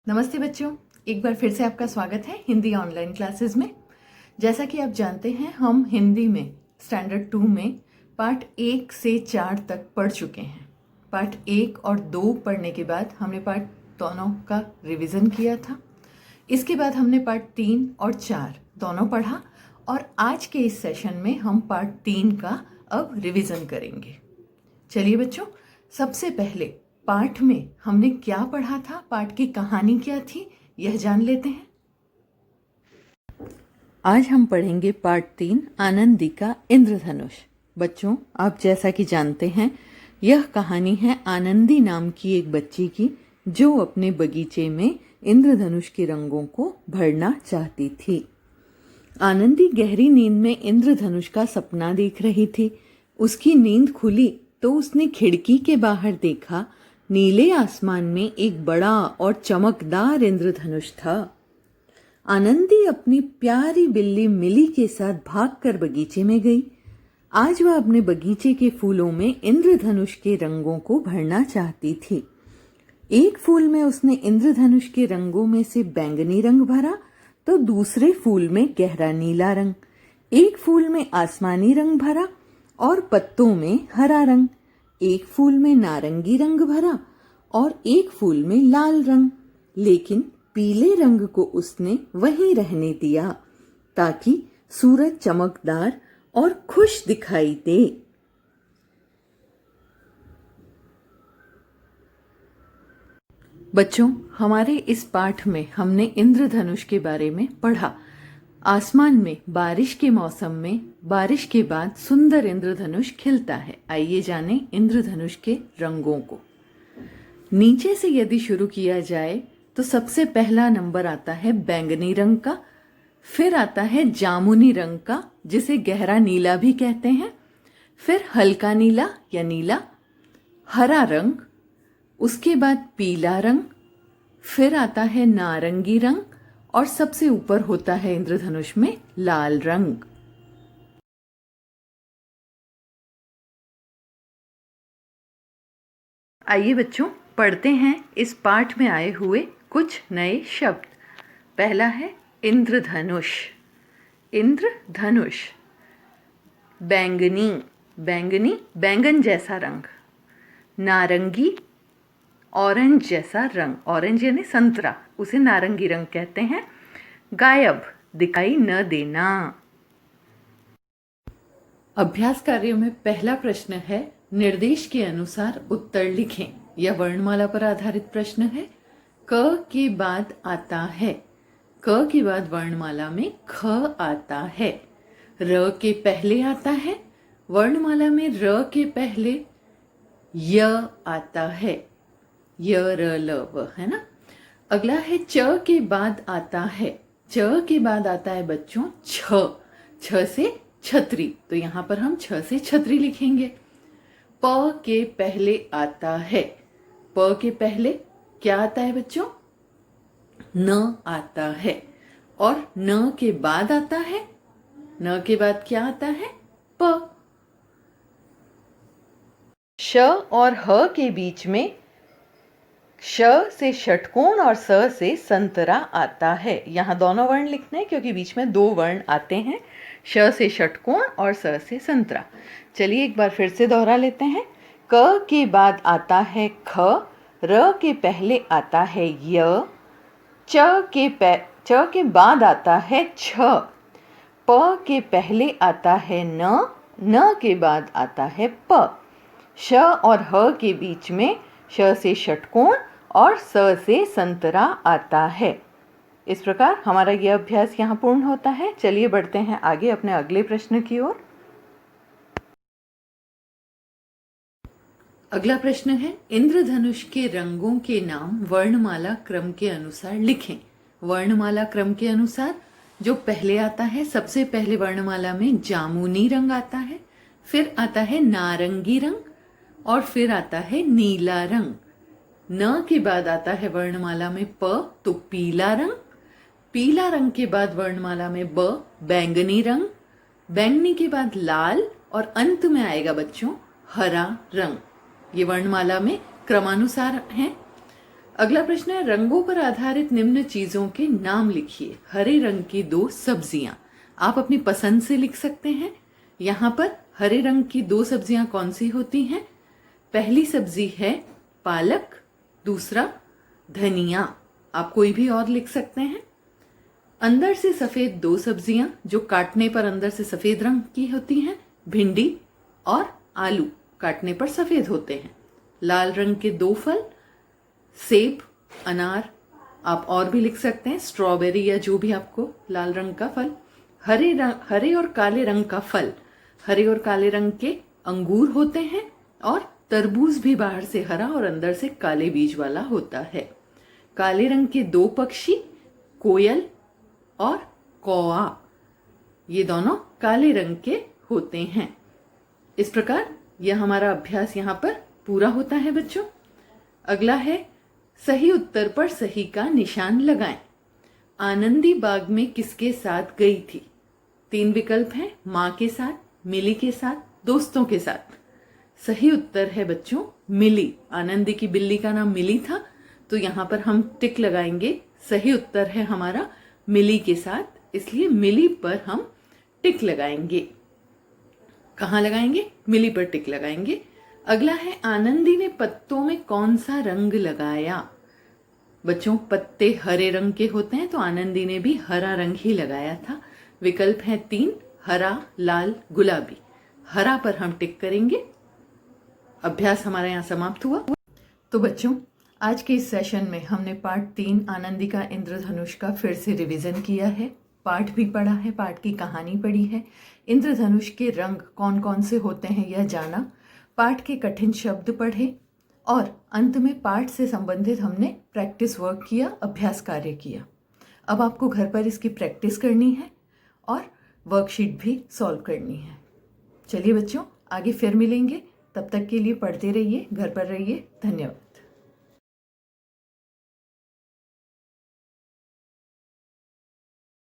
नमस्ते बच्चों, एक बार फिर से आपका स्वागत है हिंदी ऑनलाइन क्लासेस में। जैसा कि आप जानते हैं, हम हिंदी में स्टैंडर्ड 2 में पार्ट 1 से 4 तक पढ़ चुके हैं। पार्ट 1 और 2 पढ़ने के बाद हमने पार्ट दोनों का रिवीजन किया था। इसके बाद हमने पार्ट 3 और 4 दोनों पढ़ा और आज के इस सेशन में हम पार्ट 3 का अब रिवीजन करेंगे। चलिए बच्चों, सबसे पहले पाठ में हमने क्या पढ़ा था, पाठ की कहानी क्या थी, यह जान लेते हैं। आज हम पढ़ेंगे पार्ट 3, आनंदी का इंद्रधनुष। बच्चों, आप जैसा कि जानते हैं, यह कहानी है आनंदी नाम की एक बच्ची की, जो अपने बगीचे में इंद्रधनुष के रंगों को भरना चाहती थी। आनंदी गहरी नींद में इंद्रधनुष का सपना देख रही थी। उसकी नींद खुली तो उसने खिड़की के बाहर देखा, नीले आसमान में एक बड़ा और चमकदार इंद्रधनुष था। आनंदी अपनी प्यारी बिल्ली मिली के साथ भागकर बगीचे में गई। आज वह अपने बगीचे के फूलों में इंद्रधनुष के रंगों को भरना चाहती थी। एक फूल में उसने इंद्रधनुष के रंगों में से बैंगनी रंग भरा, तो दूसरे फूल में गहरा नीला रंग, एक फूल में आसमानी रंग भरा और पत्तों में हरा रंग, एक फूल में नारंगी रंग भरा और एक फूल में लाल रंग। लेकिन पीले रंग को उसने वहीं रहने दिया ताकि सूरज चमकदार और खुश दिखाई दे। बच्चों, हमारे इस पाठ में हमने इंद्रधनुष के बारे में पढ़ा। आसमान में बारिश के मौसम में बारिश के बाद सुंदर इंद्रधनुष खिलता है। आइए जानें इंद्रधनुष के रंगों को। नीचे से यदि शुरू किया जाए तो सबसे पहला नंबर आता है बैंगनी रंग का, फिर आता है जामुनी रंग का, जिसे गहरा नीला भी कहते हैं, फिर हल्का नीला या नीला, हरा रंग, उसके बाद पीला रंग, फिर आता है नारंगी रंग और सबसे ऊपर होता है इंद्रधनुष में लाल रंग। आइए बच्चों, पढ़ते हैं इस पाठ में आए हुए कुछ नए शब्द। पहला है इंद्रधनुष। इंद्रधनुष। बैंगनी, बैंगनी बैंगन जैसा रंग। नारंगी, ऑरेंज जैसा रंग, ऑरेंज यानी संतरा, उसे नारंगी रंग कहते हैं। गायब, दिखाई न देना। अभ्यास कार्यों में पहला प्रश्न है, निर्देश के अनुसार उत्तर लिखें। यह वर्णमाला पर आधारित प्रश्न है। क के बाद आता है, क के बाद वर्णमाला में ख आता है। र के पहले आता है, वर्णमाला में र के पहले य आता है। य र ल व, है ना। अगला है च के बाद आता है। च के बाद आता है बच्चों छ, छ से छतरी, तो यहां पर हम छ से छतरी लिखेंगे। प के पहले आता है, प के पहले क्या आता है बच्चों? न आता है। और न के बाद आता है, न के बाद क्या आता है? प। श और ह के बीच में श से षटकोण और स से संतरा आता है। यहाँ दोनों वर्ण लिखने हैं क्योंकि बीच में दो वर्ण आते हैं, श से षटकोण और स से संतरा। चलिए एक बार फिर से दोहरा लेते हैं। क के बाद आता है ख, र के पहले आता है य, च के बाद आता है छ, प के पहले आता है न के बाद आता है प। श और ह के बीच में श से षटकोण और स से संतरा आता है। इस प्रकार हमारा यह अभ्यास यहाँ पूर्ण होता है। चलिए बढ़ते हैं आगे अपने अगले प्रश्न की ओर। अगला प्रश्न है, इंद्रधनुष के रंगों के नाम वर्णमाला क्रम के अनुसार लिखें। वर्णमाला क्रम के अनुसार जो पहले आता है, सबसे पहले वर्णमाला में जामुनी रंग आता है, फिर आता है नारंगी रंग और फिर आता है नीला रंग। न के बाद आता है वर्णमाला में प, तो पीला रंग। पीला रंग के बाद वर्णमाला में ब, बैंगनी रंग। बैंगनी के बाद लाल और अंत में आएगा बच्चों हरा रंग। ये वर्णमाला में क्रमानुसार हैं। अगला प्रश्न है, रंगों पर आधारित निम्न चीजों के नाम लिखिए। हरे रंग की 2 सब्जियां। आप अपनी पसंद से लिख सकते हैं। यहाँ पर हरे रंग की 2 सब्जियां कौन सी होती हैं? पहली सब्जी है पालक, दूसरा धनिया। आप कोई भी और लिख सकते हैं। अंदर से सफेद 2 सब्जियां जो काटने पर अंदर से सफेद रंग की होती हैं, भिंडी और आलू काटने पर सफेद होते हैं। लाल रंग के 2 फल, सेब, अनार। आप और भी लिख सकते हैं, स्ट्रॉबेरी या जो भी आपको लाल रंग का फल। हरे और काले रंग का फल, हरे और काले रंग के अंगूर होते हैं और तरबूज भी बाहर से हरा और अंदर से काले बीज वाला होता है। काले रंग के 2 पक्षी, कोयल और कौआ, ये दोनों काले रंग के होते हैं। इस प्रकार यह हमारा अभ्यास यहाँ पर पूरा होता है बच्चों। अगला है, सही उत्तर पर सही का निशान लगाएं। आनंदी बाग में किसके साथ गई थी? 3 विकल्प हैं, माँ के साथ, मिली के साथ, दोस्तों के साथ। सही उत्तर है बच्चों मिली। आनंदी की बिल्ली का नाम मिली था, तो यहाँ पर हम टिक लगाएंगे। सही उत्तर है हमारा मिली के साथ, इसलिए मिली पर हम टिक लगाएंगे। कहाँ लगाएंगे? मिली पर टिक लगाएंगे। अगला है, आनंदी ने पत्तों में कौन सा रंग लगाया? बच्चों, पत्ते हरे रंग के होते हैं, तो आनंदी ने भी हरा रंग ही लगाया था। विकल्प है 3, हरा, लाल, गुलाबी। हरा पर हम टिक करेंगे। अभ्यास हमारा यहाँ समाप्त हुआ। तो बच्चों, आज के इस सेशन में हमने पार्ट 3 आनंदी का इंद्रधनुष का फिर से रिवीजन किया है। पाठ भी पढ़ा है, पाठ की कहानी पढ़ी है, इंद्रधनुष के रंग कौन कौन से होते हैं यह जाना, पाठ के कठिन शब्द पढ़े और अंत में पाठ से संबंधित हमने प्रैक्टिस वर्क किया, अभ्यास कार्य किया। अब आपको घर पर इसकी प्रैक्टिस करनी है और वर्कशीट भी सॉल्व करनी है। चलिए बच्चों, आगे फिर मिलेंगे। तब तक के लिए पढ़ते रहिए, घर पर रहिए। धन्यवाद।